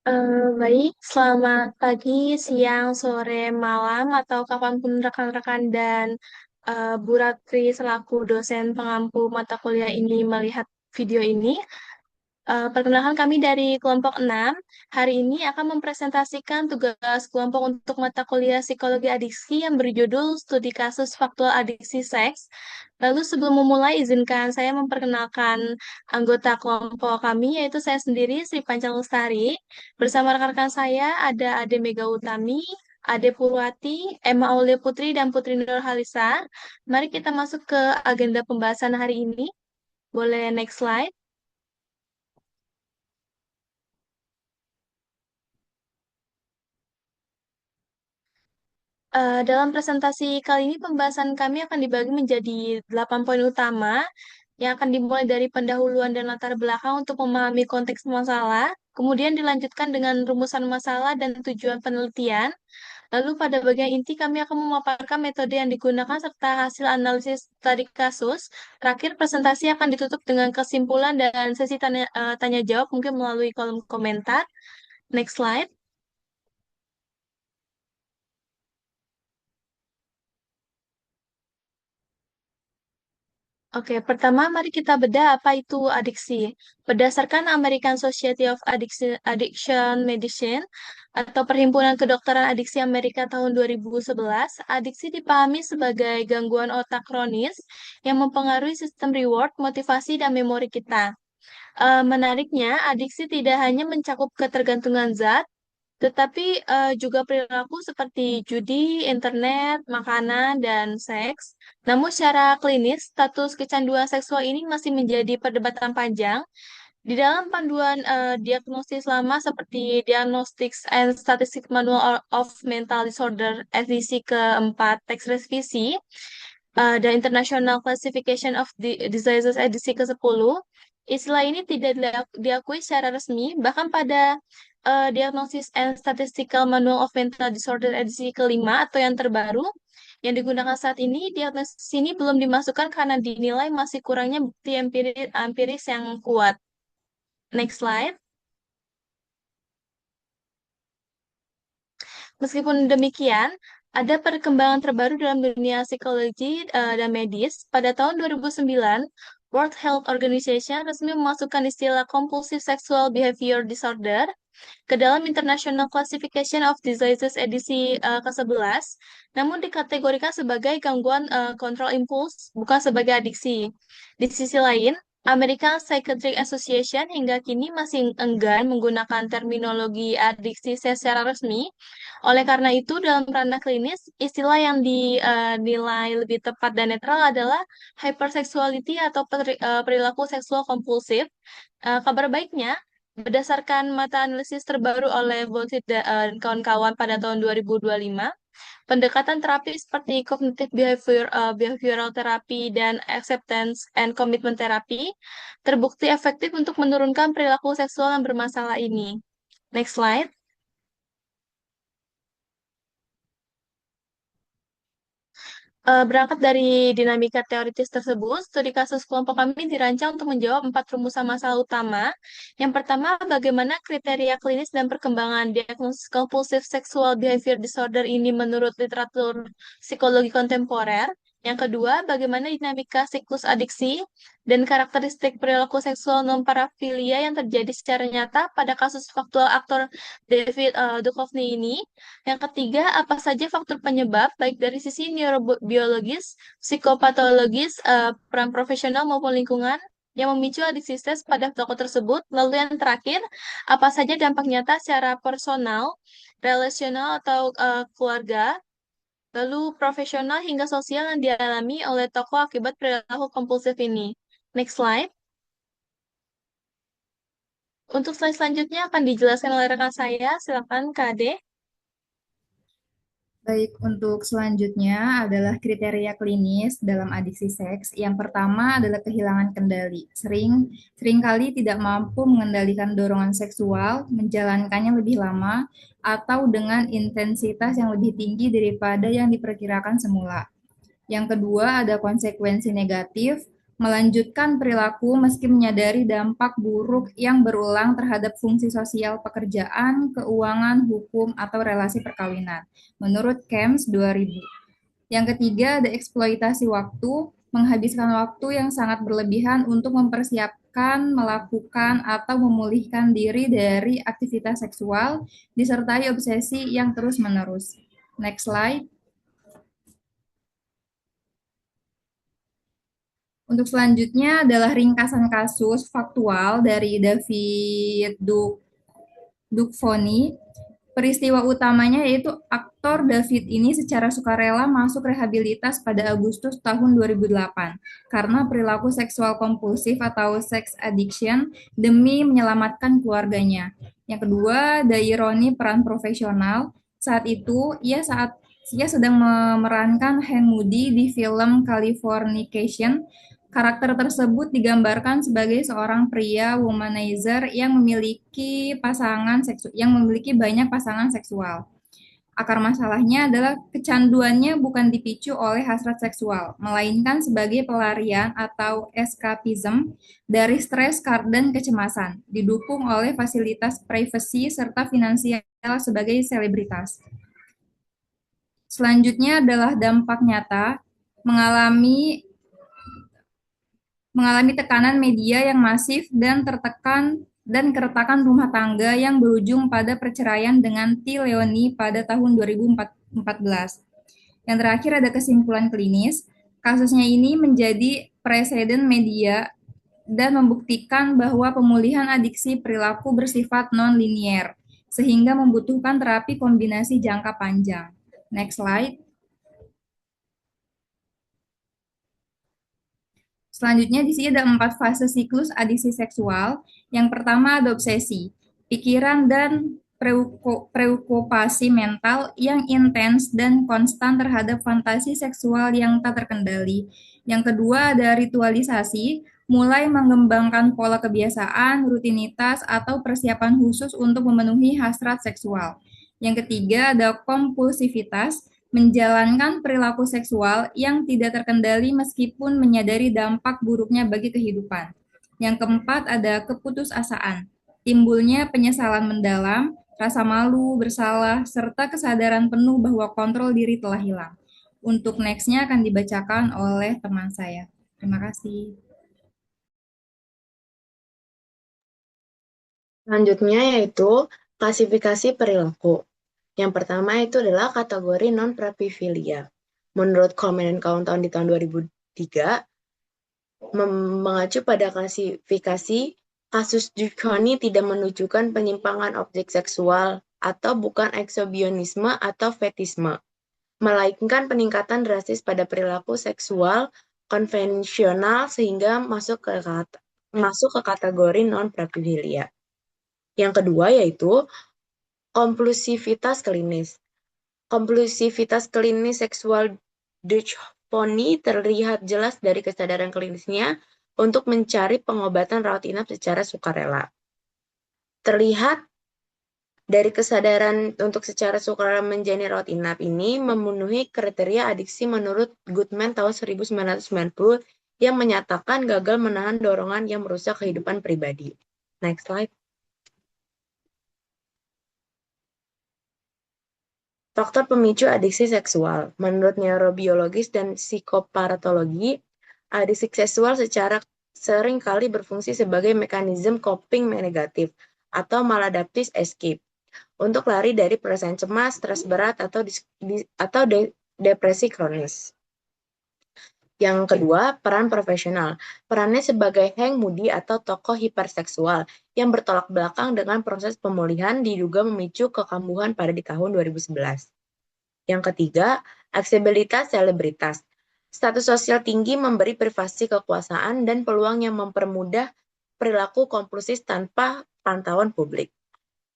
Baik, selamat pagi, siang, sore, malam, atau kapanpun rekan-rekan dan Bu Ratri selaku dosen pengampu mata kuliah ini melihat video ini. Perkenalkan kami dari kelompok 6. Hari ini akan mempresentasikan tugas kelompok untuk mata kuliah Psikologi Adiksi yang berjudul Studi Kasus Faktual Adiksi Seks. Lalu sebelum memulai, izinkan saya memperkenalkan anggota kelompok kami, yaitu saya sendiri, Sri Panjang Lestari. Bersama rekan-rekan saya ada Ade Mega Utami, Ade Purwati, Emma Aulia Putri, dan Putri Nur Halisa. Mari kita masuk ke agenda pembahasan hari ini. Boleh next slide. Dalam presentasi kali ini, pembahasan kami akan dibagi menjadi 8 poin utama yang akan dimulai dari pendahuluan dan latar belakang untuk memahami konteks masalah, kemudian dilanjutkan dengan rumusan masalah dan tujuan penelitian. Lalu pada bagian inti kami akan memaparkan metode yang digunakan serta hasil analisis studi kasus. Terakhir, presentasi akan ditutup dengan kesimpulan dan sesi tanya jawab mungkin melalui kolom komentar. Next slide. Oke, pertama mari kita bedah apa itu adiksi. Berdasarkan American Society of Addiction Medicine atau Perhimpunan Kedokteran Adiksi Amerika tahun 2011, adiksi dipahami sebagai gangguan otak kronis yang mempengaruhi sistem reward, motivasi, dan memori kita. Menariknya, adiksi tidak hanya mencakup ketergantungan zat, tetapi juga perilaku seperti judi, internet, makanan, dan seks. Namun secara klinis, status kecanduan seksual ini masih menjadi perdebatan panjang. Di dalam panduan diagnosis lama seperti Diagnostics and Statistics Manual of Mental Disorder edisi keempat teks revisi, dan International Classification of Diseases edisi ke-10, istilah ini tidak diakui secara resmi, bahkan pada Diagnosis and Statistical Manual of Mental Disorder edisi kelima atau yang terbaru, yang digunakan saat ini, diagnosis ini belum dimasukkan karena dinilai masih kurangnya bukti empiris yang kuat. Next slide. Meskipun demikian, ada perkembangan terbaru dalam dunia psikologi dan medis. Pada tahun 2009, World Health Organization resmi memasukkan istilah Compulsive Sexual Behavior Disorder ke dalam International Classification of Diseases edisi ke-11, namun dikategorikan sebagai gangguan kontrol impuls, bukan sebagai adiksi. Di sisi lain, American Psychiatric Association hingga kini masih enggan menggunakan terminologi adiksi secara resmi. Oleh karena itu, dalam ranah klinis, istilah yang dinilai lebih tepat dan netral adalah hypersexuality atau perilaku seksual kompulsif. Kabar baiknya, berdasarkan mata analisis terbaru oleh Bolsit dan kawan-kawan pada tahun 2025, pendekatan terapi seperti cognitive behavioral therapy dan acceptance and commitment therapy terbukti efektif untuk menurunkan perilaku seksual yang bermasalah ini. Next slide. Berangkat dari dinamika teoritis tersebut, studi kasus kelompok kami dirancang untuk menjawab 4 rumusan masalah utama. Yang pertama, bagaimana kriteria klinis dan perkembangan diagnosis compulsive sexual behavior disorder ini menurut literatur psikologi kontemporer. Yang kedua, bagaimana dinamika siklus adiksi dan karakteristik perilaku seksual non-parafilia yang terjadi secara nyata pada kasus faktual aktor David Duchovny ini. Yang ketiga, apa saja faktor penyebab, baik dari sisi neurobiologis, psikopatologis, peran profesional maupun lingkungan, yang memicu adiksi stres pada tokoh tersebut. Lalu yang terakhir, apa saja dampak nyata secara personal, relasional, atau keluarga, lalu profesional hingga sosial yang dialami oleh tokoh akibat perilaku kompulsif ini. Next slide. Untuk slide selanjutnya akan dijelaskan oleh rekan saya. Silakan, Kak Ade. Baik, untuk selanjutnya adalah kriteria klinis dalam adiksi seks. Yang pertama adalah kehilangan kendali. Seringkali tidak mampu mengendalikan dorongan seksual, menjalankannya lebih lama, atau dengan intensitas yang lebih tinggi daripada yang diperkirakan semula. Yang kedua ada konsekuensi negatif, melanjutkan perilaku meski menyadari dampak buruk yang berulang terhadap fungsi sosial pekerjaan, keuangan, hukum, atau relasi perkawinan. Menurut Keynes 2000. Yang ketiga, ada eksploitasi waktu, menghabiskan waktu yang sangat berlebihan untuk mempersiapkan, melakukan, atau memulihkan diri dari aktivitas seksual, disertai obsesi yang terus-menerus. Next slide. Untuk selanjutnya adalah ringkasan kasus faktual dari David Duchovny. Peristiwa utamanya yaitu aktor David ini secara sukarela masuk rehabilitas pada Agustus tahun 2008 karena perilaku seksual kompulsif atau sex addiction demi menyelamatkan keluarganya. Yang kedua, ada ironi peran profesional. Saat itu, ia sedang memerankan Hank Moody di film Californication. Karakter tersebut digambarkan sebagai seorang pria womanizer yang memiliki banyak pasangan seksual. Akar masalahnya adalah kecanduannya bukan dipicu oleh hasrat seksual, melainkan sebagai pelarian atau eskapisme dari stres dan kecemasan, didukung oleh fasilitas privasi serta finansial sebagai selebritas. Selanjutnya adalah dampak nyata, mengalami mengalami tekanan media yang masif dan keretakan rumah tangga yang berujung pada perceraian dengan T. Leoni pada tahun 2014. Yang terakhir ada kesimpulan klinis. Kasusnya ini menjadi preseden media dan membuktikan bahwa pemulihan adiksi perilaku bersifat non-linier, sehingga membutuhkan terapi kombinasi jangka panjang. Next slide. Selanjutnya di sini ada 4 fase siklus adiksi seksual. Yang pertama ada obsesi, pikiran dan preokupasi mental yang intens dan konstan terhadap fantasi seksual yang tak terkendali. Yang kedua ada ritualisasi, mulai mengembangkan pola kebiasaan, rutinitas, atau persiapan khusus untuk memenuhi hasrat seksual. Yang ketiga ada kompulsivitas, menjalankan perilaku seksual yang tidak terkendali meskipun menyadari dampak buruknya bagi kehidupan. Yang keempat ada keputusasaan, timbulnya penyesalan mendalam, rasa malu, bersalah, serta kesadaran penuh bahwa kontrol diri telah hilang. Untuk next-nya akan dibacakan oleh teman saya. Terima kasih. Selanjutnya yaitu klasifikasi perilaku. Yang pertama itu adalah kategori non-parafilia. Menurut Coleman dan kawan-kawan di tahun 2003, mengacu pada klasifikasi, kasus Duchovny tidak menunjukkan penyimpangan objek seksual atau bukan ekshibionisme atau fetisme, melainkan peningkatan drastis pada perilaku seksual konvensional sehingga masuk ke kategori non-parafilia. Yang kedua yaitu kompulsivitas klinis. Kompulsivitas klinis seksual Duchovny terlihat jelas dari kesadaran klinisnya untuk mencari pengobatan rawat inap secara sukarela. Terlihat dari kesadaran untuk secara sukarela menjalani rawat inap ini memenuhi kriteria adiksi menurut Goodman tahun 1990 yang menyatakan gagal menahan dorongan yang merusak kehidupan pribadi. Next slide. Faktor pemicu adiksi seksual. Menurut neurobiologis dan psikopatologi, adiksi seksual secara sering kali berfungsi sebagai mekanisme coping negatif atau maladaptive escape untuk lari dari perasaan cemas, stres berat, atau depresi kronis. Yang kedua, peran profesional. Perannya sebagai Hank Moody atau tokoh hiperseksual yang bertolak belakang dengan proses pemulihan diduga memicu kekambuhan pada di tahun 2011. Yang ketiga, aksesibilitas selebritas. Status sosial tinggi memberi privasi kekuasaan dan peluang yang mempermudah perilaku kompulsif tanpa pantauan publik.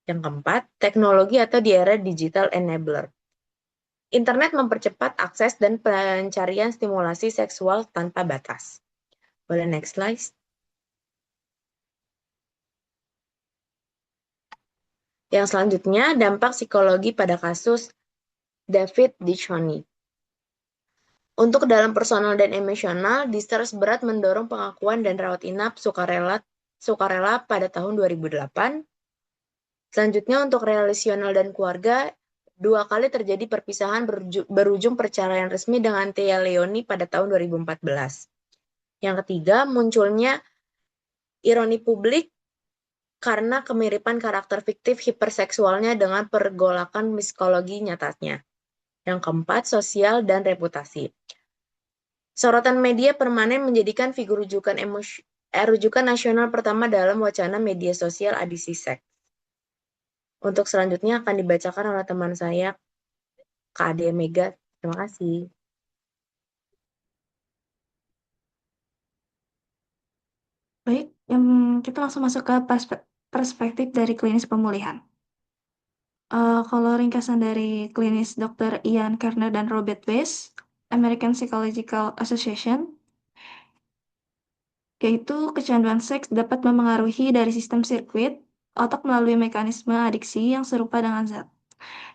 Yang keempat, teknologi atau di era digital enabler. Internet mempercepat akses dan pencarian stimulasi seksual tanpa batas. Boleh next slide. Yang selanjutnya, dampak psikologi pada kasus David Duchovny. Untuk dalam personal dan emosional, distress berat mendorong pengakuan dan rawat inap sukarela pada tahun 2008. Selanjutnya untuk relasional dan keluarga, 2 kali terjadi perpisahan berujung perceraian resmi dengan Tia Leoni pada tahun 2014. Yang ketiga, munculnya ironi publik karena kemiripan karakter fiktif hiperseksualnya dengan pergolakan psikologi nyatanya. Yang keempat, sosial dan reputasi. Sorotan media permanen menjadikan figur rujukan nasional pertama dalam wacana media sosial adiksi seks. Untuk selanjutnya akan dibacakan oleh teman saya, Kak Ade Mega. Terima kasih. Baik, kita langsung masuk ke perspektif dari klinis pemulihan. Kalau ringkasan dari klinis Dr. Ian Kerner dan Robert West, American Psychological Association, yaitu kecanduan seks dapat memengaruhi dari sistem sirkuit otak melalui mekanisme adiksi yang serupa dengan zat.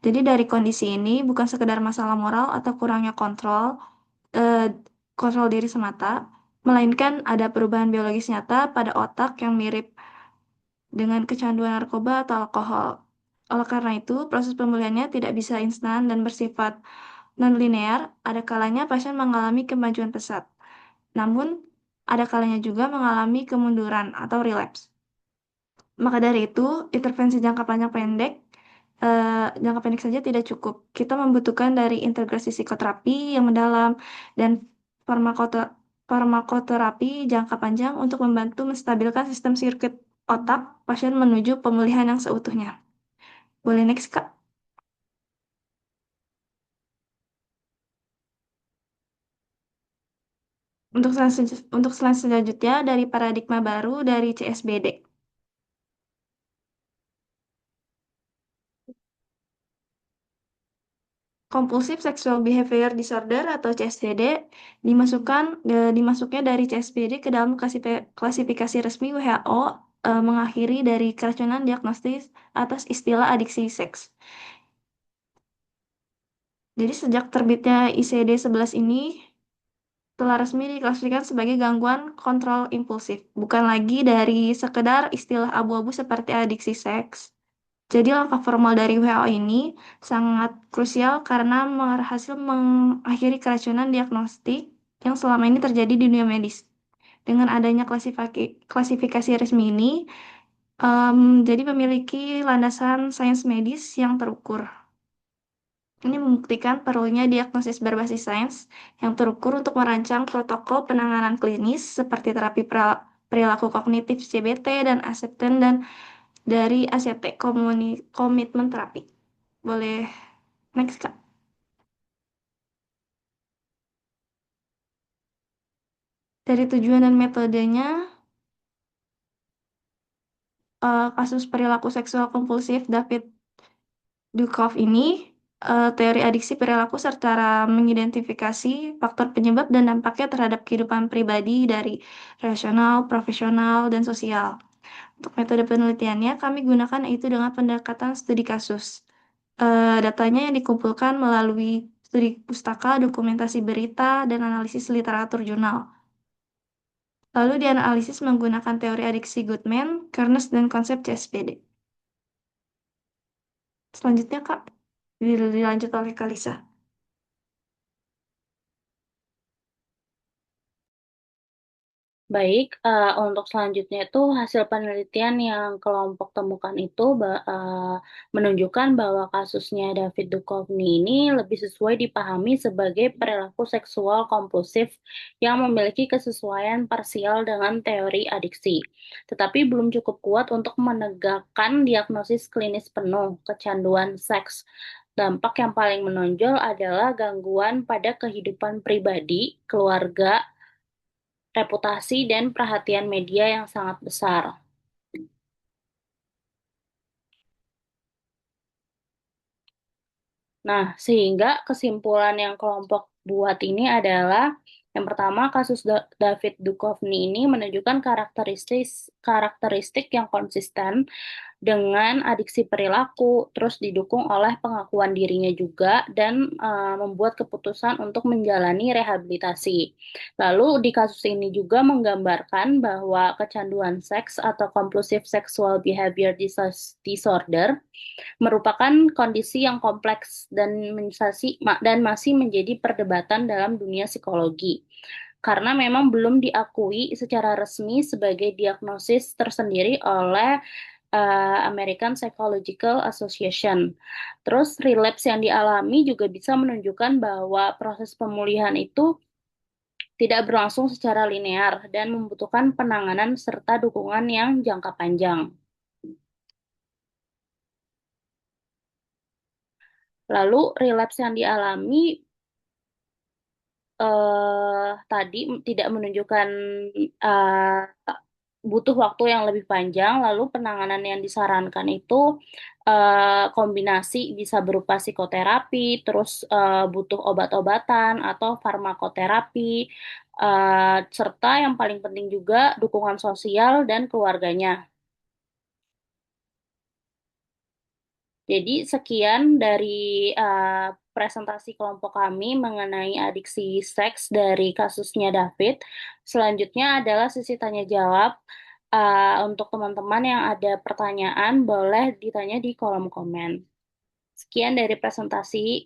Jadi dari kondisi ini bukan sekedar masalah moral atau kurangnya kontrol diri semata, melainkan ada perubahan biologis nyata pada otak yang mirip dengan kecanduan narkoba atau alkohol. Oleh karena itu, proses pemulihannya tidak bisa instan dan bersifat non-linear. Ada kalanya pasien mengalami kemajuan pesat. Namun, ada kalanya juga mengalami kemunduran atau relapse. Maka dari itu, intervensi jangka pendek saja tidak cukup. Kita membutuhkan dari integrasi psikoterapi yang mendalam dan farmakoterapi jangka panjang untuk membantu menstabilkan sistem sirkuit otak pasien menuju pemulihan yang seutuhnya. Boleh next, Kak? Untuk selanjutnya dari paradigma baru dari CSBD. Compulsive Sexual Behavior Disorder atau CSBD dimasuknya dari CSBD ke dalam klasifikasi resmi WHO mengakhiri dari keracunan diagnostis atas istilah adiksi seks. Jadi sejak terbitnya ICD-11 ini telah resmi diklasifikasikan sebagai gangguan kontrol impulsif, bukan lagi dari sekedar istilah abu-abu seperti adiksi seks. Jadi langkah formal dari WHO ini sangat krusial karena berhasil mengakhiri keracunan diagnostik yang selama ini terjadi di dunia medis. Dengan adanya klasifikasi resmi ini, jadi memiliki landasan sains medis yang terukur. Ini membuktikan perlunya diagnosis berbasis sains yang terukur untuk merancang protokol penanganan klinis seperti terapi perilaku kognitif CBT dan asepten dan dari ACT komitmen terapi. Boleh next, Kak. Dari tujuan dan metodenya, kasus perilaku seksual kompulsif David Duchovny ini, teori adiksi perilaku serta mengidentifikasi faktor penyebab dan dampaknya terhadap kehidupan pribadi dari relasional, profesional, dan sosial. Untuk metode penelitiannya, kami gunakan yaitu dengan pendekatan studi kasus. Datanya yang dikumpulkan melalui studi pustaka, dokumentasi berita, dan analisis literatur jurnal. Lalu dianalisis menggunakan teori adiksi Goodman, Kearns, dan konsep CSBD. Selanjutnya, Kak, dilanjut oleh Kalisa. Baik, untuk selanjutnya itu hasil penelitian yang kelompok temukan itu menunjukkan bahwa kasusnya David Duchovny ini lebih sesuai dipahami sebagai perilaku seksual kompulsif yang memiliki kesesuaian parsial dengan teori adiksi, tetapi belum cukup kuat untuk menegakkan diagnosis klinis penuh kecanduan seks. Dampak yang paling menonjol adalah gangguan pada kehidupan pribadi, keluarga, reputasi dan perhatian media yang sangat besar. Nah, sehingga kesimpulan yang kelompok buat ini adalah yang pertama, kasus David Duchovny ini menunjukkan karakteristik yang konsisten dengan adiksi perilaku, terus didukung oleh pengakuan dirinya juga, dan membuat keputusan untuk menjalani rehabilitasi. Lalu di kasus ini juga menggambarkan bahwa kecanduan seks atau compulsive sexual behavior disorder merupakan kondisi yang kompleks dan masih menjadi perdebatan dalam dunia psikologi. Karena memang belum diakui secara resmi sebagai diagnosis tersendiri oleh American Psychological Association. Terus relapse yang dialami juga bisa menunjukkan bahwa proses pemulihan itu tidak berlangsung secara linear dan membutuhkan penanganan serta dukungan yang jangka panjang. Lalu relapse yang dialami tadi tidak menunjukkan eh, butuh waktu yang lebih panjang, lalu penanganan yang disarankan itu kombinasi bisa berupa psikoterapi, terus butuh obat-obatan atau farmakoterapi, serta yang paling penting juga dukungan sosial dan keluarganya. Jadi sekian dari presentasi kelompok kami mengenai adiksi seks dari kasusnya David. Selanjutnya adalah sesi tanya jawab. Untuk teman-teman yang ada pertanyaan boleh ditanya di kolom komen. Sekian dari presentasi